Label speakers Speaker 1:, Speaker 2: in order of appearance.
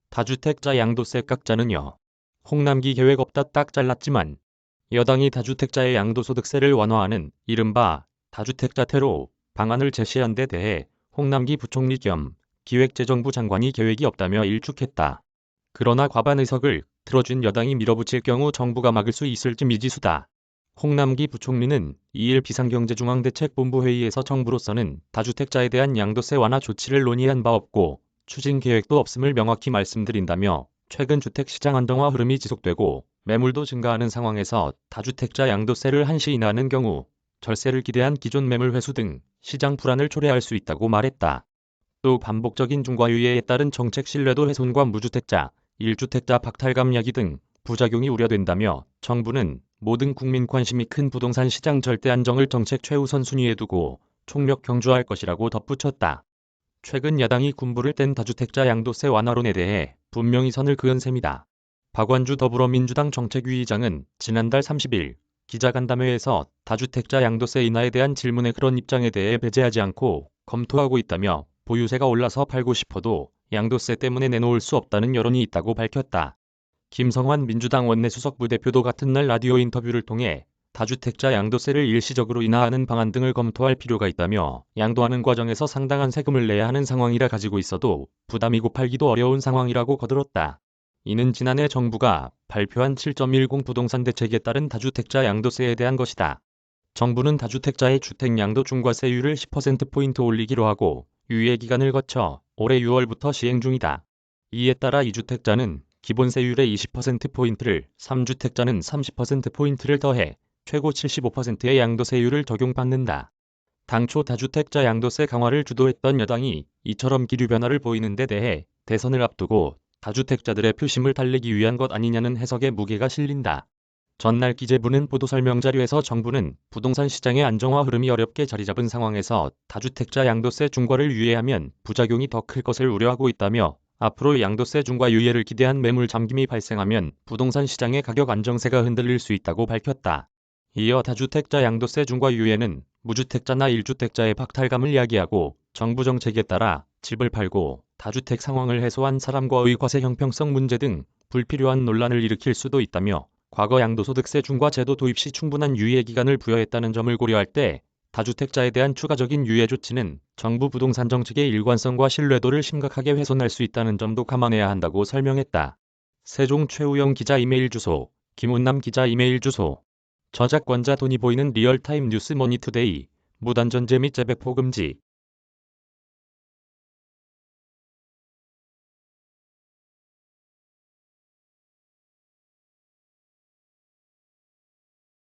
Speaker 1: 다주택자 양도세 깎자는요. 홍남기 계획 없다 딱 잘랐지만 여당이 다주택자의 양도소득세를 완화하는 이른바 다주택자 테러 방안을 제시한 데 대해 홍남기 부총리 겸 기획재정부 장관이 계획이 없다며 일축했다. 그러나 과반 의석을 틀어준 여당이 밀어붙일 경우 정부가 막을 수 있을지 미지수다. 홍남기 부총리는 2일 비상경제중앙대책본부 회의에서 정부로서는 다주택자에 대한 양도세 완화 조치를 논의한 바 없고 추진 계획도 없음을 명확히 말씀드린다며 최근 주택시장 안정화 흐름이 지속되고 매물도 증가하는 상황에서 다주택자 양도세를 한시 인하하는 경우 절세를 기대한 기존 매물 회수 등 시장 불안을 초래할 수 있다고 말했다. 또 반복적인 중과유예에 따른 정책 신뢰도 훼손과 무주택자, 1주택자 박탈감 야기 등 부작용이 우려된다며 정부는 모든 국민 관심이 큰 부동산 시장 절대 안정을 정책 최우선 순위에 두고 총력 경주할 것이라고 덧붙였다. 최근 야당이 군부를 뗀 다주택자 양도세 완화론에 대해 분명히 선을 그은 셈이다. 박완주 더불어민주당 정책위의장은 지난달 30일 기자간담회에서 다주택자 양도세 인하에 대한 질문에 그런 입장에 대해 배제하지 않고 검토하고 있다며 보유세가 올라서 팔고 싶어도 양도세 때문에 내놓을 수 없다는 여론이 있다고 밝혔다. 김성환 민주당 원내수석 부대표도 같은 날 라디오 인터뷰를 통해 다주택자 양도세를 일시적으로 인하하는 방안 등을 검토할 필요가 있다며 양도하는 과정에서 상당한 세금을 내야 하는 상황이라 가지고 있어도 부담이고 팔기도 어려운 상황이라고 거들었다. 이는 지난해 정부가 발표한 7.10 부동산 대책에 따른 다주택자 양도세에 대한 것이다. 정부는 다주택자의 주택 양도 중과세율을 10%포인트 올리기로 하고 유예 기간을 거쳐 올해 6월부터 시행 중이다. 이에 따라 2주택자는 기본세율의 20%포인트를, 3주택자는 30%포인트를 더해 최고 75%의 양도세율을 적용받는다. 당초 다주택자 양도세 강화를 주도했던 여당이 이처럼 기류 변화를 보이는 데 대해 대선을 앞두고 다주택자들의 표심을 달래기 위한 것 아니냐는 해석에 무게가 실린다. 전날 기재부는 보도설명자료에서 정부는 부동산 시장의 안정화 흐름이 어렵게 자리잡은 상황에서 다주택자 양도세 중과를 유예하면 부작용이 더 클 것을 우려하고 있다며 앞으로 양도세 중과 유예를 기대한 매물 잠김이 발생하면 부동산 시장의 가격 안정세가 흔들릴 수 있다고 밝혔다. 이어 다주택자 양도세 중과 유예는 무주택자나 1주택자의 박탈감을 야기하고 정부 정책에 따라 집을 팔고 다주택 상황을 해소한 사람과의 과세 형평성 문제 등 불필요한 논란을 일으킬 수도 있다며 과거 양도소득세 중과 제도 도입 시 충분한 유예 기간을 부여했다는 점을 고려할 때 다주택자에 대한 추가적인 유예 조치는 정부 부동산 정책의 일관성과 신뢰도를 심각하게 훼손할 수 있다는 점도 감안해야 한다고 설명했다. 세종 최우영 기자 이메일 주소, 김운남 기자 이메일 주소. 저작권자 돈이 보이는 리얼타임 뉴스 머니투데이. 무단전제 및 재배포 금지.